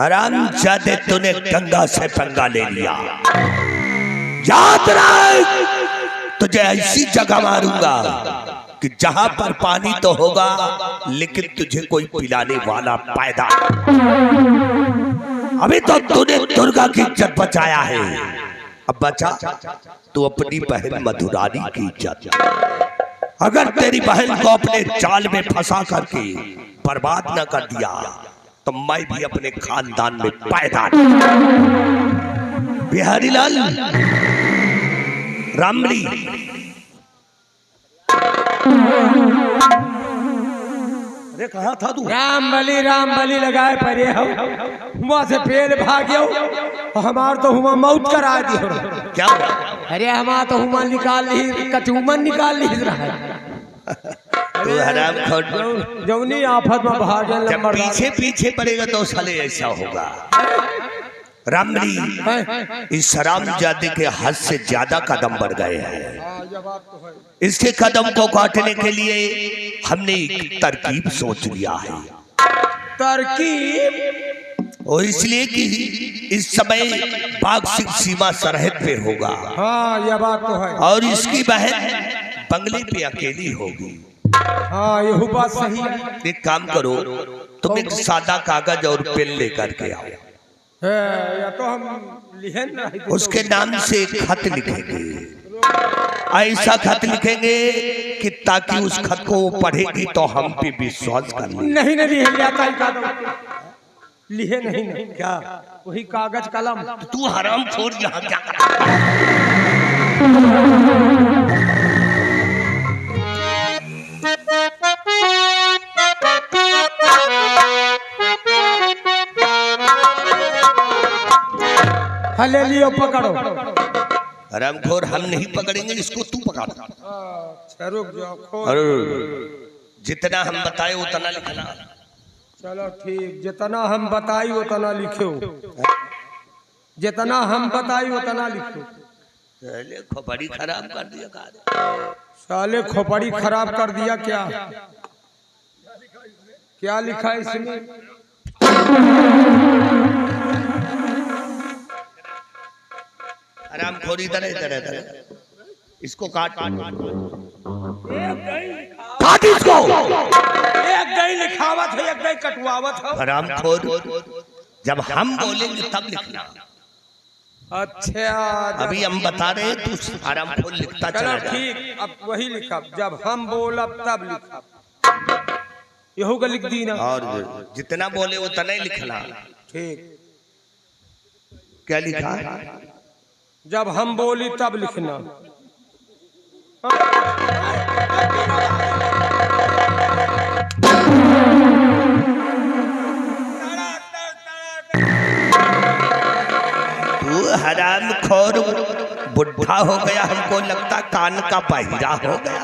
हरामजादे तूने गंगा से पंगा ले लिया। याद रख, तुझे ऐसी जगह मारूंगा कि जहां पर पानी तो होगा लेकिन तुझे कोई पिलाने वाला पैदा। अभी तो तूने दुर्गा की इज्जत बचाया है, अब बचा तू अपनी बहन मधुरानी की इज्जत। अगर तेरी बहन को अपने जाल में फंसा करके बर्बाद न कर दिया तो मैं भी अपने खानदान में पैदा। बिहारी लाल रामली अरे कहाँ था तू? राम बली लगाए परे हो, वहां से पेड़ भाग्यो हमार तो हुआ मौत करा दियो। क्या? अरे हमार तो हुआ निकाल ली, कचूमन निकाल ली रहा। तू हराम खोर जौनी आफत में भागल जब पीछे पीछे पड़ेगा तो साले ऐसा होगा। रामली इस हरामजादे के हद से ज्यादा कदम बढ़ गए हैं। इसके कदम को काटने के लिए हमने एक तरकीब सोच लिया है। तरकीब? और इसलिए कि इस समय बाघ सिंह सीमा सरहद पे होगा। हाँ यह बात तो है। और इसकी बहन बंगले पे अकेली होगी। हाँ यह बात सही है। एक काम करो, तुम एक सादा कागज और पेन लेकर के आओ। या तो हम लिखें उसके नाम से एक खत लिखेंगे। ऐसा खत लिखेंगे कि ताकि उस खत को वो पढ़ेगी तो हम पे विश्वास कर ले। नहीं लिखे नहीं क्या वही कागज कलम। तू हराम खोर यहाँ क्या ले लियो पकड़ो। हरामखोर हम नहीं पकड़ेंगे, इसको तू पकड़। रुक जाओ। अरे जितना हम बताए उतना लिखना। चलो ठीक, जितना हम बताई उतना लिखो। जितना हम बताई उतना लिखो। साले खोपड़ी खराब कर दिया। साले खोपड़ी खराब कर दिया। क्या क्या लिखा इसमें? हरामखोरी इधर इसको काट इसको। एक गई लिखावत है, एक गई कटवावत है। हरामखोर जब हम बोलेंगे तब लिखना। अच्छा अभी हम बता रहे हैं, तू हरामखोर लिखता चला जा। ठीक, अब वही लिखा, जब हम बोलब तब लिखा। यहू का लिख दी ना। और जितना बोले उतना ही लिखना। ठीक, क्या लिखा? जब हम बोली तब लिखना। तू हरामखोर बुढ़ा हो गया, हमको लगता कान का बहिरा हो गया।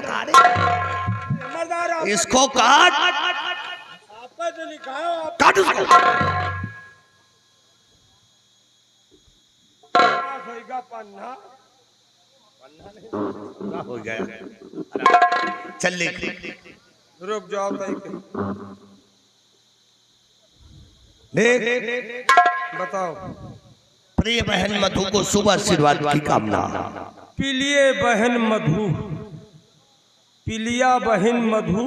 इसको काट काट उसको। हो गया, चल लिख। रुक जाओ। बताओ। प्रिय बहन मधु को शुभ आशीर्वाद की कामना। पिलिए बहन मधु, पिलिया बहन मधु।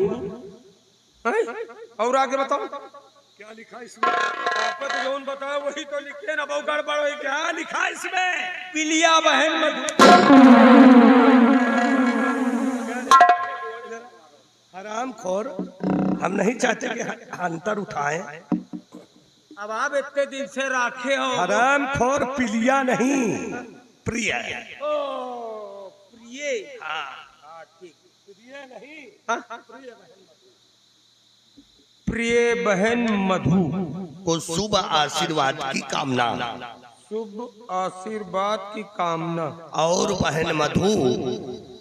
और आगे बताओ क्या लिखा इसमें? आपको तो जौन बताया वही तो लिखे ना, बहुत गड़बड़ है। क्या लिखा इसमें? पिलिया बहन मधु। हरामखोर हम नहीं चाहते कि अंतर उठाएं। अब आप इतने दिन से राखे हो। हरामखोर पिलिया नहीं, प्रिय। ओ प्रिय। हाँ ठीक, प्रिय नहीं। प्रिय बहन मधु को शुभ आशीर्वाद की कामना। शुभ आशीर्वाद की कामना। और बहन मधु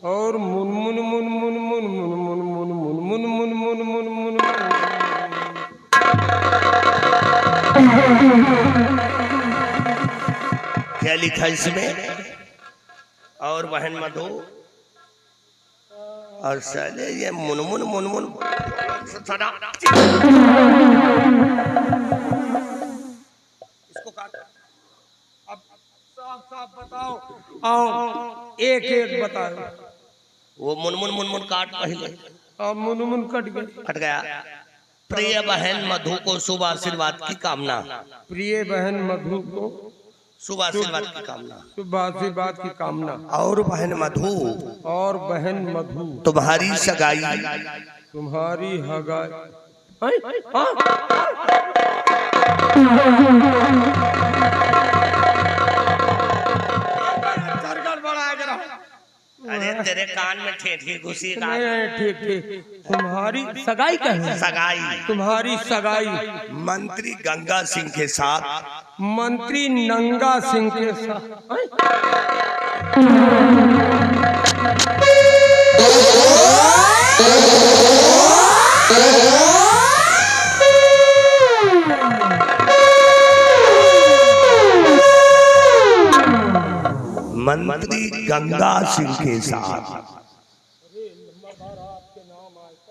और मुन मुन मुन मुन मुन मुन मुन मुन मुन मुन मुन मुन मुन मुन। क्या लिखा इसमें? और बहन मधु और साले ये मुनमुन मुनमुन साफ साफ बताओ। आओ एक एक बताओ। वो मुनमुन मुनमुन काट पहले अब मुनमुन कट गई। कट गया। प्रिय बहन मधु को शुभ आशीर्वाद की कामना। प्रिय बहन मधु को शुभ आशीर्वाद की कामना। शुभ आशीर्वाद की कामना। और बहन मधु और बहन मधु तुम्हारी सगाई तुम्हारी हगाई। अरे तेरे कान में ठेठी घुसी का। ठीक ठीक। तुम्हारी सगाई कहे? सगाई तुम्हारी सगाई मंत्री गंगा सिंह के साथ। मंत्री नंगा सिंह के साथ। मंत्री गंगा सिंह के साथ।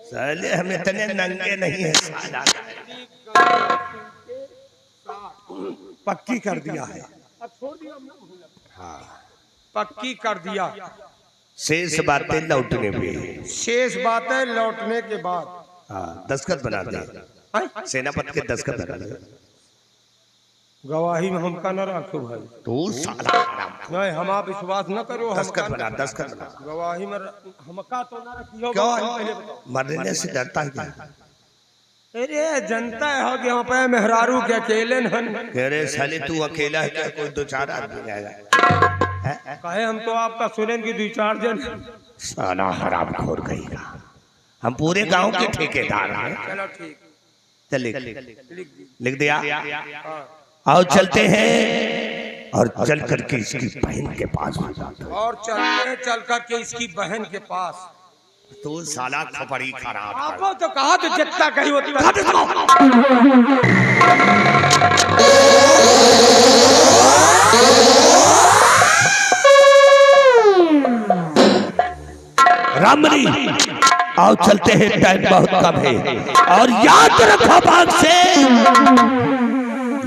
साले हम इतने नंगे नहीं है। पक्की कर दिया है। हाँ पक्की कर दिया। शेष बातें लौटने पे। शेष बातें लौटने के बाद। हाँ दस्तखत बना दे। सेनापति के दस्तखत बना दे। गवाही में हमका न रखो भाई। तू साला नहीं हम आप विश्वास न करो। दस्तखत बना दस्तखत बना। गवाही में हमका तो न रखियो। क्यों मरने से डरता है क्या? अरे जनता हो गया यहाँ पे मेहरारू के अकेले न कह रहे साले तू अकेला है क्या? कोई दो चार आदमी जाएगा। कहे हम तो आपका सुनेंगे दो चार जन। साला हराम खोर गईगा। हम पूरे गांव के ठेकेदार हैं। चलो ठीक। चल लिख दिया। आओ चलते हैं और चल करके इसकी बहन के पास आ जाते हैं। और चलते चल करके इसकी बहन के पास। तू साला खोपड़ी खराब। आपको तो कहा तो जितना कही होती रामरी। आओ चलते हैं टाइम बहुत कम है। और याद रखो बात से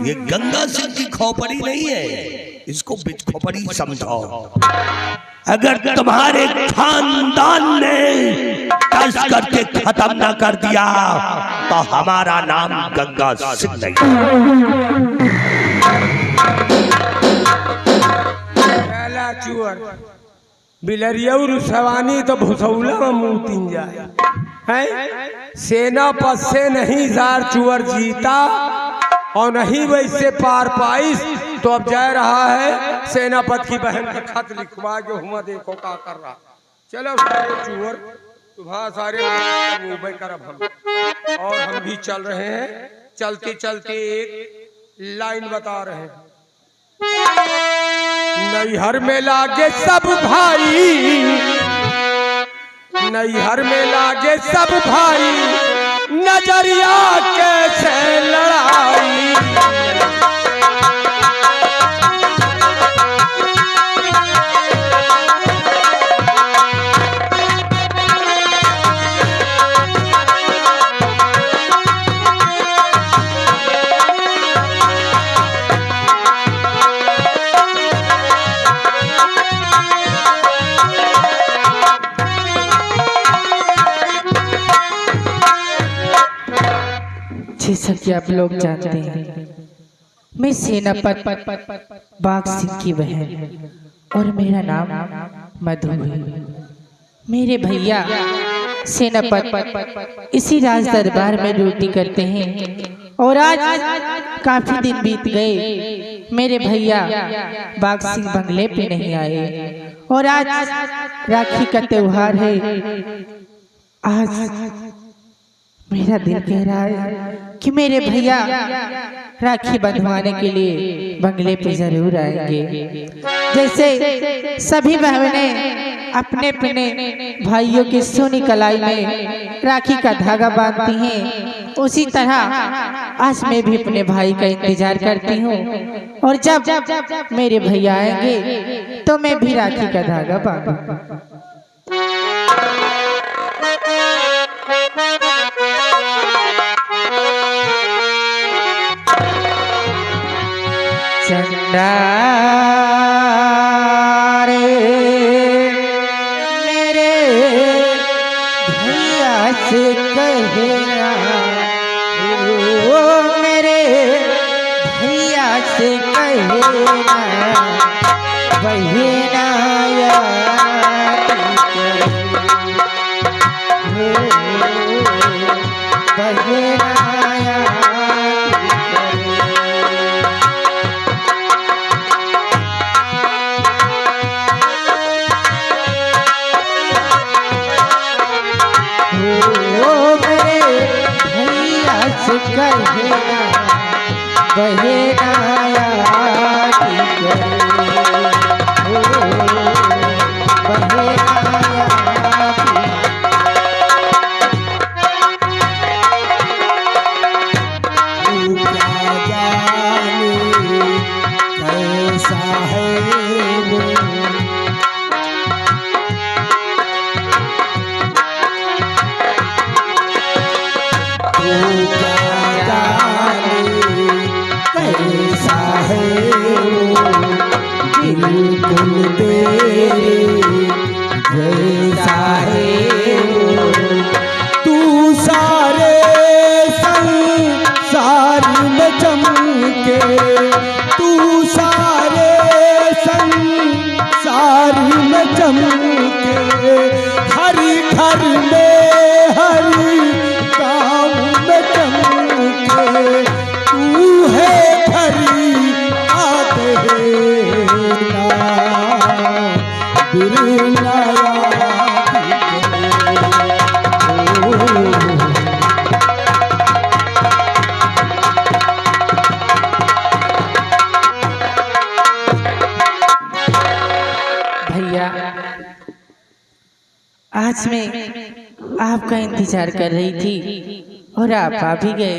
ये गंगा सिंह की खोपड़ी नहीं है। इसको बिच खोपड़ी समझो। अगर तुम्हारे खानदान ने टच करके खत्म ना कर दिया तो हमारा नाम गंगा सिंह नहीं। चुअर बिलरियौर सवानी तो भुसौला में मुंह तीन जाए है। सेना पद से नहीं जार चुअर जीता और नहीं वैसे पार पाइस। तो अब जा रहा है सेनापति की बहन का खत लिखवा के हुआ देखो क्या कर रहा। चलो सारे चुअर तुम्हारा सारे मुंबई करब हम। और हम भी चल रहे हैं। चलते चलते एक लाइन बता रहे हैं। नैहर में लागे सब भाई नैहर में लागे सब भाई नजरिया कैसे लड़ाई। जैसा कि आप लोग जानते हैं मैं सेनापति बाघ सिंह की बहन और मेरा नाम मधु है। मेरे भैया सेनापति इसी राज दरबार में ड्यूटी करते हैं और आज काफी दिन बीत गए मेरे भैया बाघ सिंह बंगले पे नहीं आए। और आज राखी का त्योहार है। आज मेरा दिल कह रहा है कि मेरे भैया राखी बंधवाने के लिए बंगले पे जरूर आएंगे। जैसे सभी बहनें अपने अपने भाइयों की सोनी कलाई में राखी का धागा बांधती हैं, उसी तरह आज मैं भी अपने भाई का इंतजार करती हूँ। और जब मेरे भैया आएंगे तो मैं भी राखी का धागा बांधूंगी। चंदा कहना, ओ मेरे भैया से कहना, बहना याद करे, बहना याद कहना, बहना याद करे, ओ बहना याद तू क्या जाने कैसा है वो, कैसा है बिल्कुल तेरे जैसा है तू सारे संसार में चमके, तू सारे संसार में चमके, हर घर में हर गाँव में चमके, तू है खरी आते ना बिरला भैया। आज मैं आपका इंतजार कर रही थी और आप आ भी गए।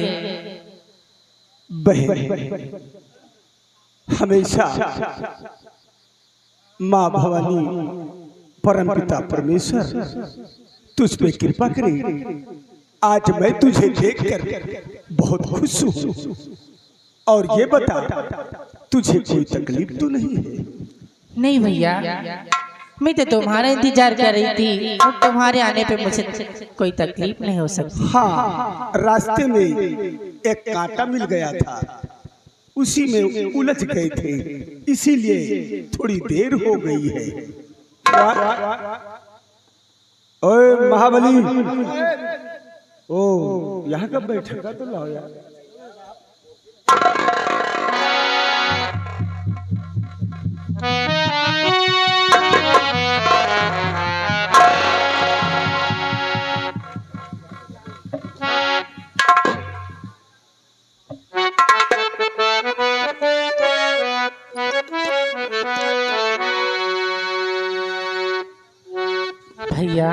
बहन, हमेशा माँ भवानी परमपिता परमेश्वर तुझ पे कृपा करे। आज मैं तुझे देखकर बहुत खुश हूँ। और ये बता, तुझे कोई तकलीफ तो नहीं है? नहीं भैया, मैं तो तुम्हारा इंतजार कर रही थी और तुम्हारे आने पे मुझे कोई तकलीफ नहीं हो सकती। हाँ, रास्ते में एक कांटा मिल गया था, उसी में उलझ गए थे, इसीलिए थोड़ी देर हो गई है। ओए महाबली, ओ यहाँ कब बैठेगा? तो लाओ यार। भैया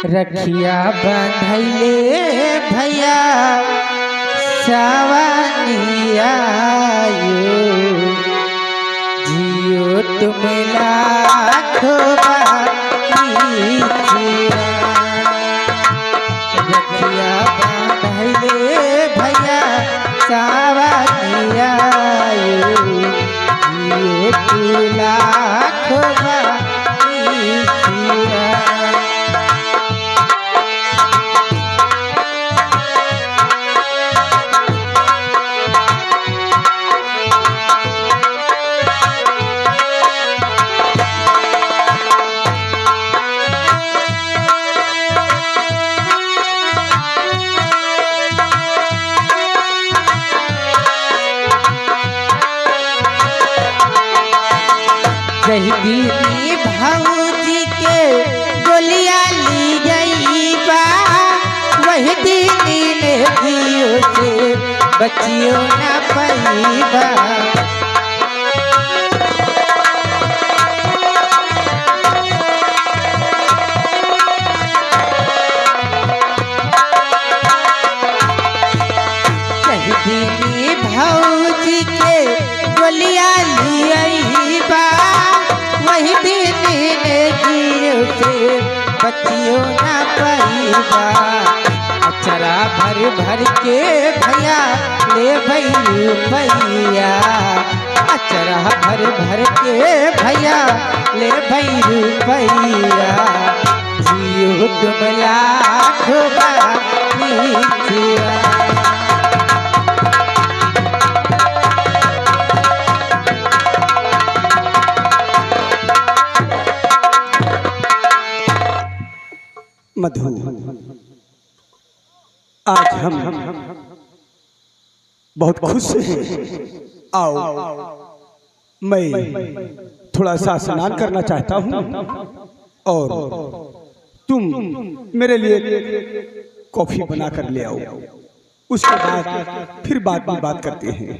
रखिया बंधैले भैया सावनिया जियो तुम लाखों रखिया बंधैले भैया सावनिया जियो तुम लाखों दीदी भाऊजी के गोलियां ली गई बा, वही दीदी ने दियो से बचियो ना पैबा। दीदी भाऊजी के गोलियां ली गई बा, वही दीदी ने जियो से बचियो ना पैबा। अचरा भर भर के भैया ले भैया भैया, अचरा भर भर के भैया ले भैया भैया। जियो तुम लाख कीजिए। मधु, आज हम बहुत खुश हैं। आओ, मैं थोड़ा सा स्नान करना चाहता हूँ और तुम मेरे लिए कॉफी बना कर ले आओ। उसके बाद फिर बाद में बात करते हैं।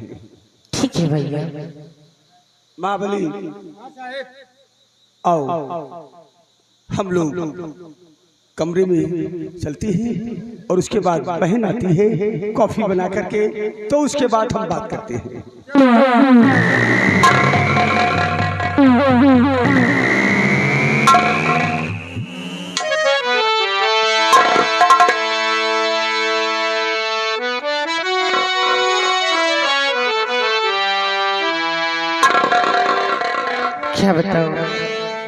ठीक है भैया। महाबली, आओ हम लोग कमरे में चलती हैं और उसके बाद बहन आती है कॉफी बना करके, तो उसके बाद हम बात करते हैं। क्या बताओ,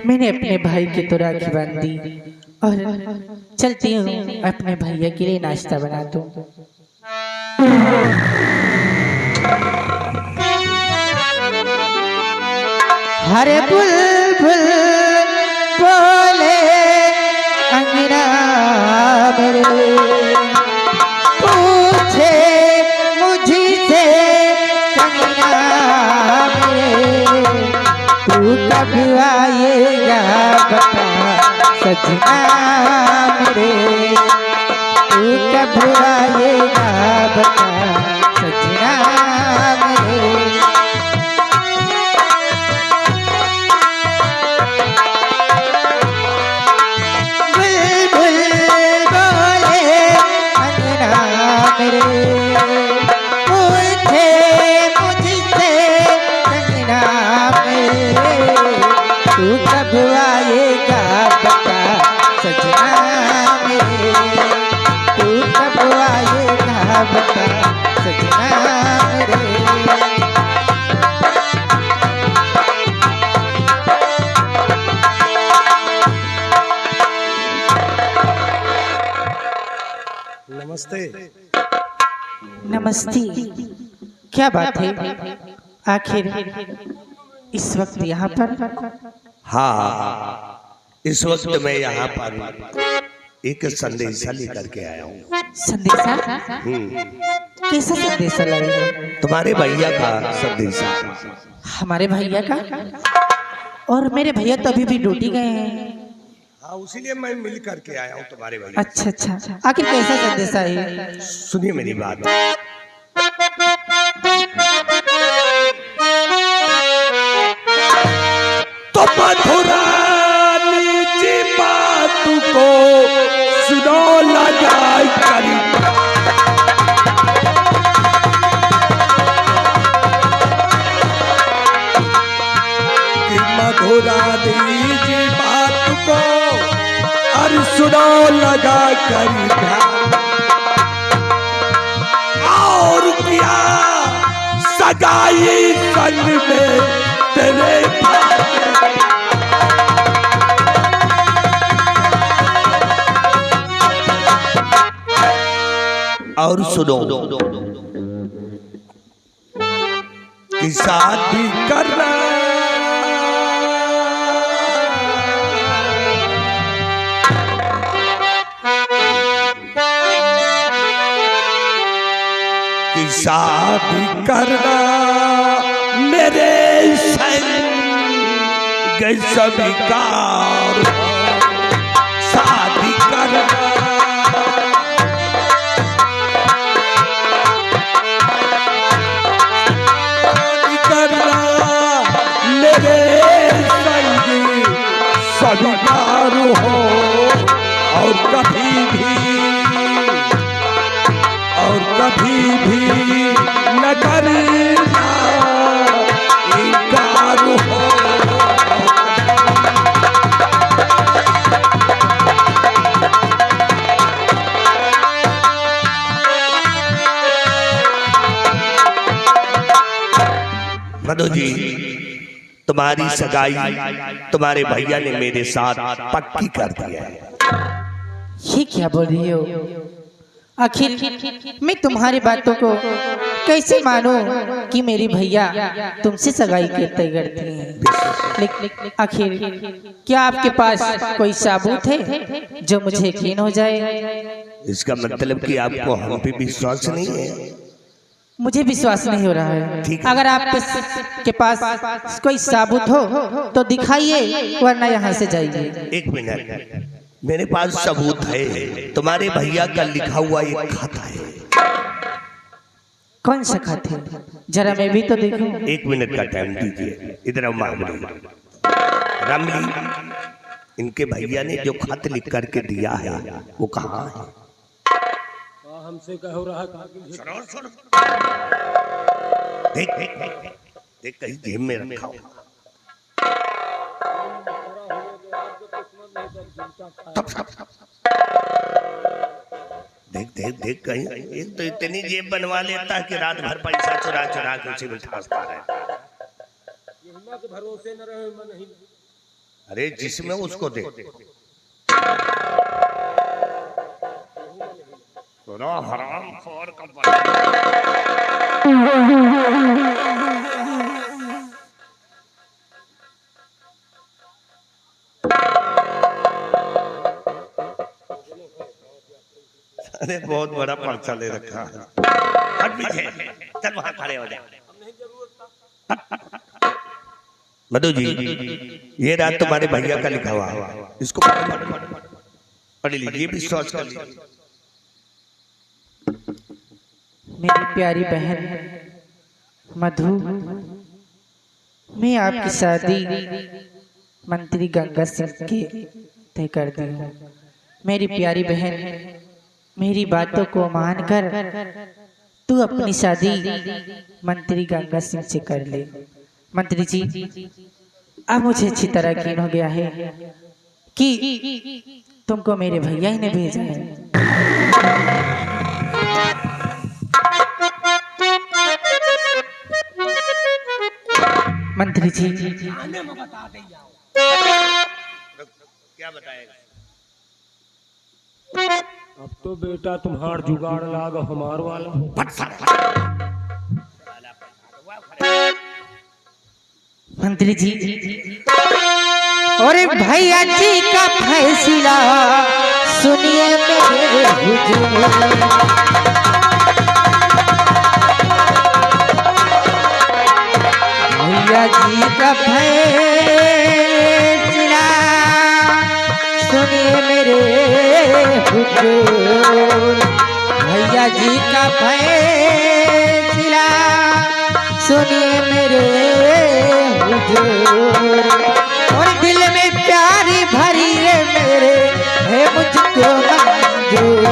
मैंने अपने भाई की तो राखी बांधी और चलती हूँ अपने भैया के लिए नाश्ता बना दूं। हरे बुलबुल बोले अंगना मेरे, पूछे मुझसे कंगना मेरे, तू कब आएगा बता सजना मेरे, तू कब आएगा बता सजना मेरे। बुलबुल बोले अंगना मेरे, पूछे मुझसे कंगना मेरे, तू कब आएगा बता सजना मेरे, तू कब आएगा बता सजना मेरे। नमस्ते। नमस्ते। क्या बात है, आखिर इस वक्त यहाँ पर? हाँ, इस वक्त मैं यहाँ पर एक संदेशा लेकर के आया हूँ। संदेशा? कैसा संदेशा लाए? तुम्हारे भैया का संदेशा। हमारे भैया का? और मेरे भैया तो अभी भी ड्यूटी गए हैं। हाँ, उसीलिए मैं मिल करके आया हूँ तुम्हारे भैया। अच्छा अच्छा, आखिर कैसा संदेशा है? सुनिए मेरी बात। तो मधुरानी जी बात को सुनो लगाई करी, कि मधुरानी जी बात को और सुनो लगा करी ध्यान, और क्या सगाई संग में तेरे और सुनो कि शादी करना कि शादी करना मेरे संग स्वीकार, शादी करना स्वीकार हो, और कभी भी न करना इनकार हो। मधु जी, तुम्हारी सगाई तुम्हारे भैया ने मेरे साथ पक्की कर दिया है। ये क्या बोल रही हो? आखिर मैं तुम्हारी बातों को कैसे मानूं कि मेरी भैया तुमसे सगाई तय करती हैं? आखिर क्या आपके पास कोई सबूत है जो मुझे यकीन हो जाए? इसका मतलब कि आपको हम पे विश्वास नहीं है? मुझे विश्वास नहीं हो रहा है। अगर आपके पास कोई सबूत हो तो दिखाइए, वरना यहाँ से जाइए। एक मिनट, मेरे पास सबूत है। तुम्हारे भैया का लिखा हुआ एक खत है। कौन सा खत है? जरा मैं भी तो देखूं। एक मिनट का टाइम दीजिए। इधर आओ मामली। रामली, इनके भैया ने जो खत लिख करके दिया है वो कहाँ है? हमसे कहो रहा था। देख देख देख देख, कहीं जेब में रखा हो। देख देख देख, कहीं एक तो इतनी जेब बनवा लेता है कि रात भर पैसा चुरा चुरा के उसी में ठासता रहता। भरोसे न रहे मन ही। अरे जिसमें उसको दे। हराम खोर का अरे बहुत बड़ा पर्चा ले रखा है। हट पीछे, चल वहां खड़े हो जा। मधु जी, ये रात तुम्हारे भैया का लिखा हुआ, इसको पढ़ लीजिए, विश्वास कर लीजिए। मेरी प्यारी बहन मधु, मैं आपकी शादी मंत्री गंगा सिंह के तय कर दी हूँ। मेरी प्यारी बहन, मेरी बातों को मानकर तू अपनी शादी मंत्री गंगा सिंह से कर ले। मंत्री जी, अब मुझे अच्छी तरह यकीन हो गया है कि तुमको मेरे भैया ही ने भेजा है। मंत्री जी, क्या बताएगा? अब तो बेटा तुम्हार जुगाड़ लाग हमार वाला। मंत्री जी, अरे भैया जी का फैसला सुनिए मेरे हुजूर। भैया जी का फैसला सुनिए मेरे हुजूर। भैया जी का फैसला सुनिए मेरे हुजूर। और दिल में प्यारी भरी है मेरे, है मुझको मंजूर।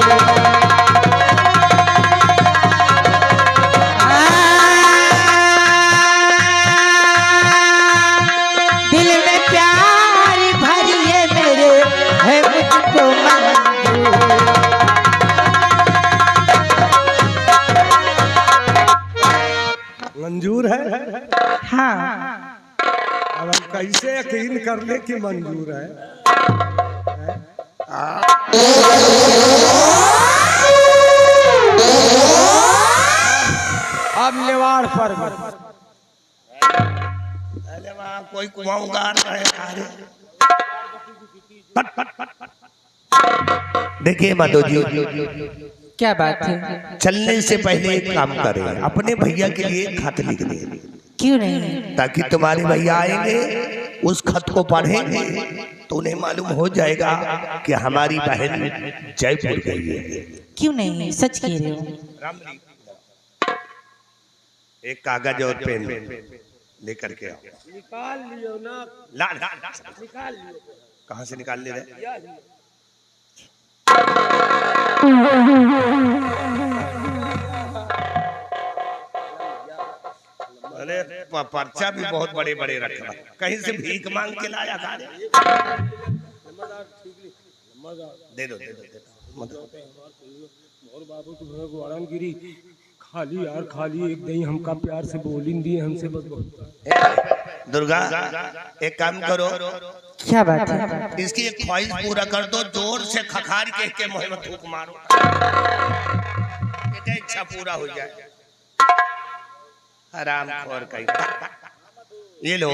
मंजूर है? हाँ। अब हम कैसे यकीन कर ले कि मंजूर है? अब निवाड़ पर अरे वहाँ कोई कुआंगार है। देखिए मधु जी, क्या बात है? चलने से पहले एक काम करें, अपने भैया के लिए खत लिख दें। क्यों नहीं? ताकि तुम्हारे भैया आएंगे, उस खत को पढ़ेंगे तो उन्हें मालूम हो जाएगा कि हमारी बहन जयपुर गई है। क्यों नहीं, सच कह रहे हो। एक कागज और पेन लेकर के आओ। निकाल लियो ना। ला निकाल लियो। कहाँ से निकाल ले रहे? अरे पर्चा भी बहुत बड़े बड़े रखा, कहीं से भीख मांग के लाया था। दे दो दे दो और बाबू तुम्हें गोड़न गिरी खाली यार, खाली एक दही हमका प्यार से बोलिन दिए हमसे बस। दुर्गा, एक काम करो, क्या बात है? इसकी एक ख्वाहिश पूरा कर दो, जोर से खखार के मुंह में थूक मारो, एक इच्छा पूरा हो जाए। आराम खोर कहीं ये लो,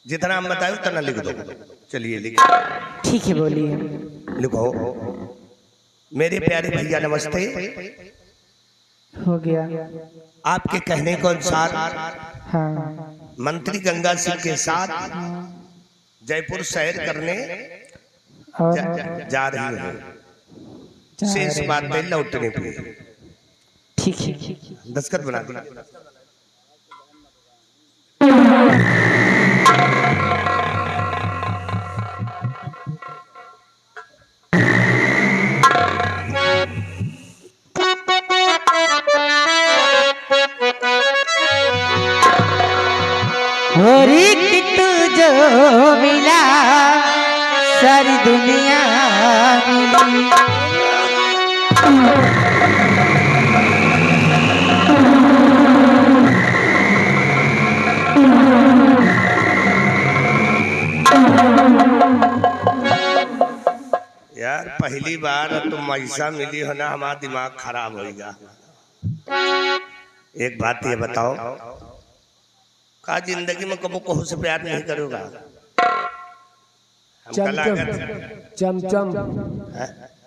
जितना हम बताए उतना लिख दो। चलिए लिख। ठीक है बोलिए। लिखो। मेरे प्यारे भैया नमस्ते। हो गया। आपके कहने के अनुसार हाँ। मंत्री गंगा सिंह के साथ जयपुर शहर करने और जा रही है। शेष बातें लौटने पे। ठीक है। दस्तखत बना दिया। तू जो मिला सारी दुनिया मिली। यार पहली बार तुम ऐसा मिली हो ना, हमारा दिमाग खराब होगा। एक बात ये बताओ, का जिंदगी में कबो कोहू से प्यार नहीं करोगा? चमचम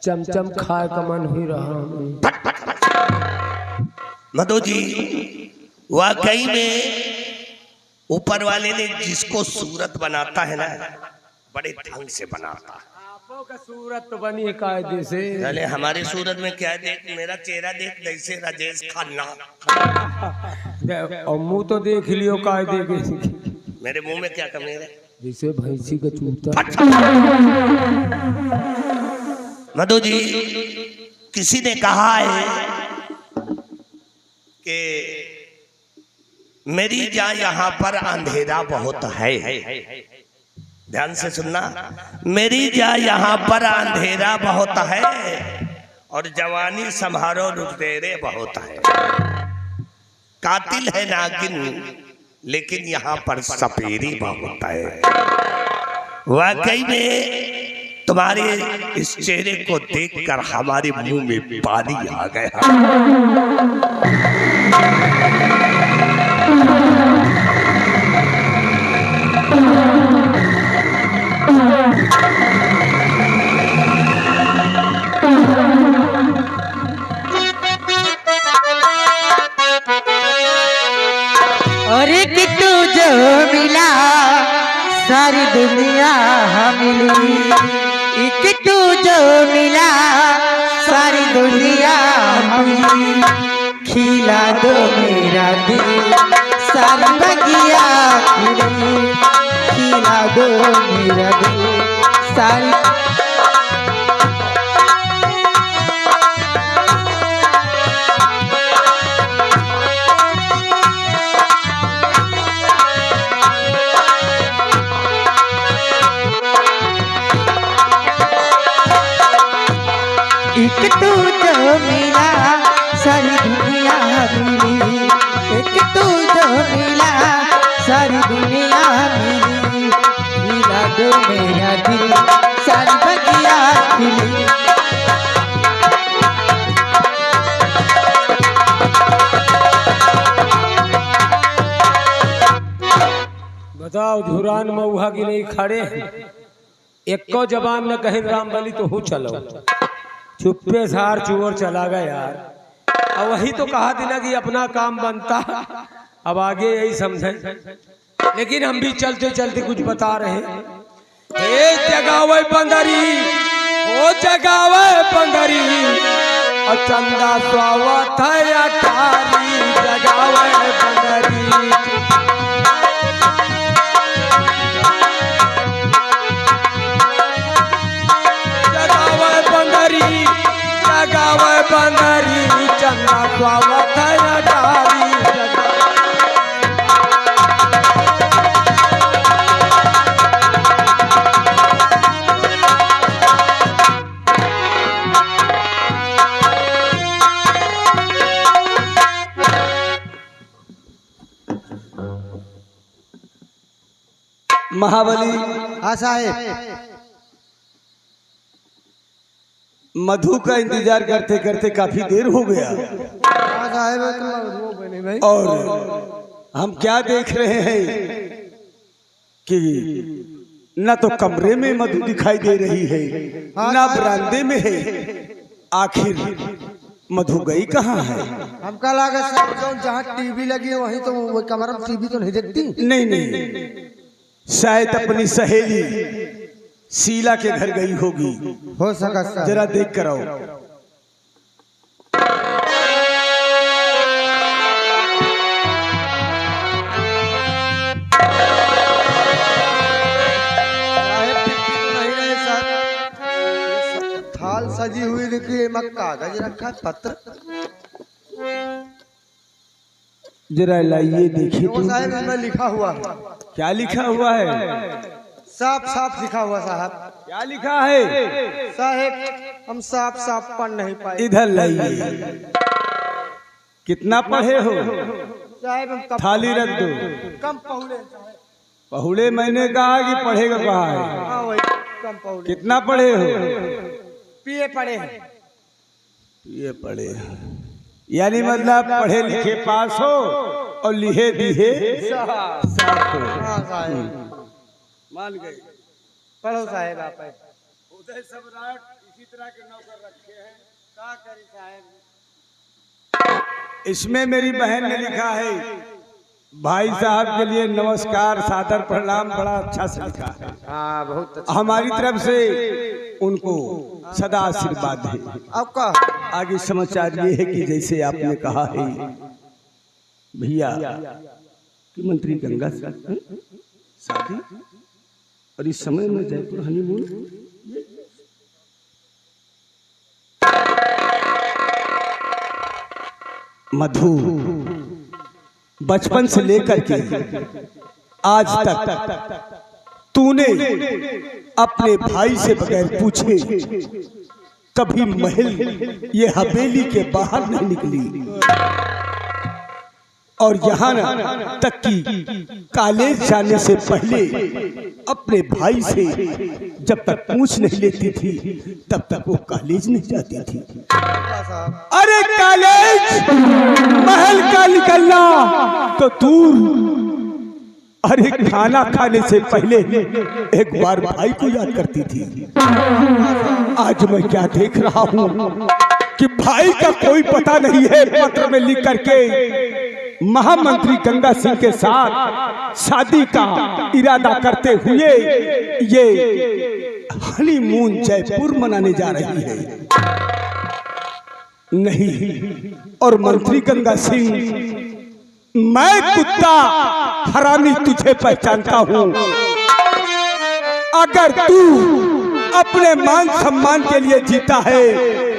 चमचम खाए का मन ही रहा। मधु जी, वाकई में ऊपर वाले ने जिसको सूरत बनाता है ना, बड़े ढंग से बनाता है। आपों का सूरत तो बनी कायदे से। चले हमारी सूरत में क्या है? देख मेरा चेहरा देख, जैसे राजेश खन्ना। और मुंह तो देख लियो कायदे के। मेरे मुंह में क्या कमी है? जैसे भैंसी का चूता। मधु जी, किसी ने कहा है कि मेरी जान यहाँ पर अंधेरा बहुत है। ध्यान से सुनना, मेरी जान यहाँ पर अंधेरा बहुत है और जवानी संभारो रुतेरे बहुत है। कातिल है नागिन लेकिन यहाँ पर सपेरी बहुत है। वाकई में तुम्हारे इस चेहरे को देखकर हमारे मुंह में पानी आ गया। और तू जो मिला सारी दुनिया मिली। एक तू जो मिला सारी दुनिया मिली। खिला दो मेरा दिल सारी बगिया खिली। खिला दो मेरा दिल सारी। एक तू जो मिला सारी दुनिया मिली। एक तू जो मिला सारी दुनिया मिली। मिला दो मेरा दिल सारी बगिया मिली। बताओ धुरान मऊहा की नहीं खड़े हैं। एको जबान न कहे राम बली तो हूँ चलो। चुप्पे सार चोर चला गया यार। अब वही तो कहा थी ना कि अपना काम बनता। अब आगे यही समझे, लेकिन हम भी चलते चलते कुछ बता रहे हैं। ए जगावे बंदरी, ओ जगावे बंदरी, और चंदा स्वावत है अटारी। जगावे बंदरी, जगावे बंदरी, चंदा स्वावत है अटारी। महाबली। हाँ साहेब। मधु का इंतजार करते करते काफी देर हो गया। हाँ साहेब। और हम क्या देख रहे हैं कि न तो कमरे में मधु दिखाई दे रही है, न बरामदे में है। आखिर मधु गई कहाँ है? हमका लगा साहब जहाँ टीवी लगी है वहीं तो वो कमरा में टीवी तो नहीं देखती। नहीं नहीं, शायद अपनी सहेली शीला के घर गई होगी। हो सकता, जरा देख कर आओ। थाल सजी हुई निकली, कागज रखा है, पत्र। जरा लाइए देखिए वो साहब इसमें लिखा हुआ है। क्या लिखा हुआ है? साफ साफ लिखा हुआ साहब। क्या लिखा है साहब हम साफ साफ पढ़ नहीं पाए। इधर लाइए। कितना पढ़े हो? साहब हम थाली रख दो। कम पहुले। पहुले मैंने कहा कि पढ़ेगा कहा है? हाँ वही कम पहुले। कितना पढ़े हो? पिए पढ़े हैं। ये पढ़े यानी मतलब पढ़े लिखे पास हो और लिखे दिए साफ हो। हाँ साहब मान गए। पढ़ो साहब आप। उदय सम्राट इसी तरह के नौकर रखे हैं। क्या करी साहब? इसमें मेरी बहन ने लिखा है, भाई साहब के लिए नमस्कार, सादर प्रणाम। बड़ा अच्छा से लिखा है। हाँ बहुत अच्छा। हमारी तरफ से उनको सदा आशीर्वाद है। आपका आगे समाचार ये है कि जैसे आपने कहा है भैया कि मंत्री गंगा शादी और इस समय में जयपुर हनीमून। मधु बचपन से लेकर के आज तक तूने अपने भाई से बगैर पूछे कभी महल ये हवेली के बाहर नहीं निकली। और यहाँ तक कि कॉलेज जाने से पहले अपने भाई से जब तक पूछ नहीं लेती थी तब तक वो कॉलेज नहीं जाती थी। अरे कॉलेज महल का निकलना तो दूर, अरे खाना खाने से पहले एक बार भाई को याद करती थी। आज मैं क्या देख रहा हूँ कि भाई का कोई पता नहीं है। पत्र में लिख करके महामंत्री गंगा सिंह के साथ शादी का इरादा करते हुए ये हनीमून जयपुर मनाने जा रही है। नहीं, और मंत्री गंगा सिंह, मैं कुत्ता हरामी तुझे पहचानता हूँ। अगर तू अपने मान सम्मान के लिए जीता है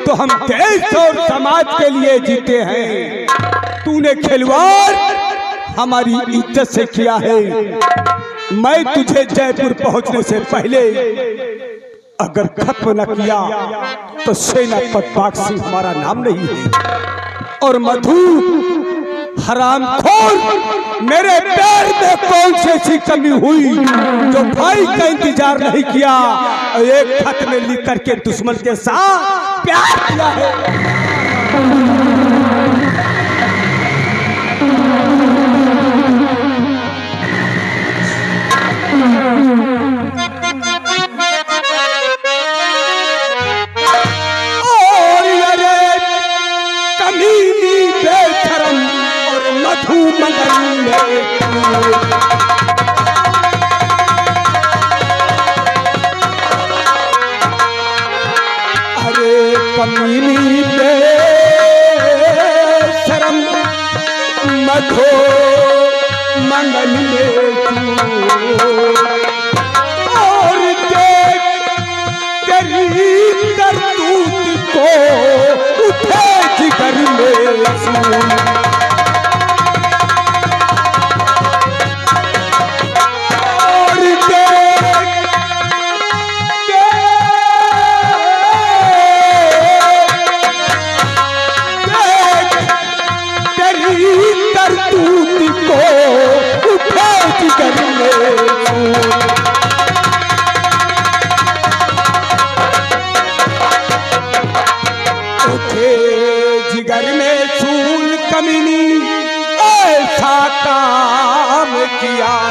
तो हम देश और समाज के लिए जीते हैं। तूने खिलवाड़ हमारी इज्जत से किया है। मैं तुझे जयपुर पहुंचने से पहले अगर खत्म न किया तो सेनापति बाग सिंह हमारा नाम नहीं है। और मधु हरामखोर, मेरे पैर में कौन सी ऐसी कमी हुई जो भाई का इंतजार नहीं किया और एक खत में लिख करके दुश्मन के साथ प्यार किया है। अरे कमीनी पे शर्म मधो मंगल में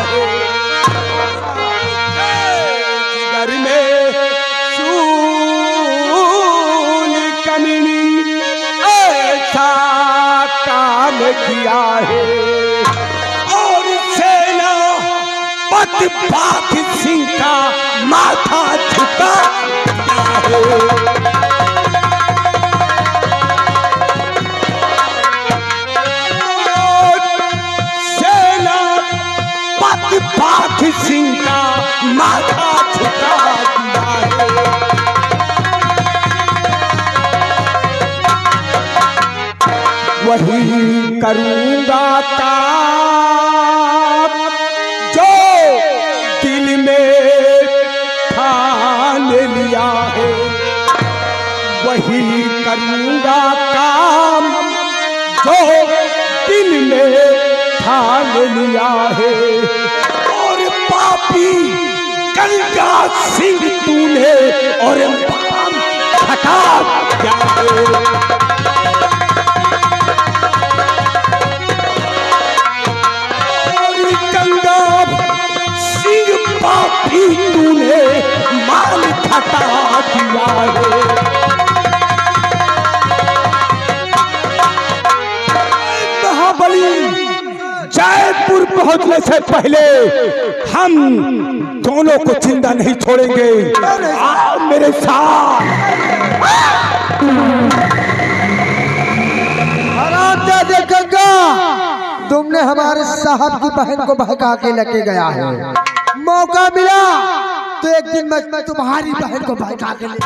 है। जिगर में सूल कमीनी ऐसा काम किया है। और सेना पति बाघ सिंह का माथा झुका है। सेना पति बाघ सिंह का माथा झुका दिया है। वही करूंगा काम जो दिल में ठान लिया है। वही करूंगा काम जो दिल में ठान लिया है। और पापी गंगा सिंह तूने और बाम हटा दिया है। गंगा सिंह पापी तूने माल खटा दिया है। महाबली जयपुर पहुंचने से पहले हम दोनों को जिंदा नहीं छोड़ेंगे। आओ मेरे साथ। दे गंगा, तुमने हमारे साहब की बहन को बहका के लेके गया है। मौका मिला तो एक दिन मैं तुम्हारी बहन को बहका के ले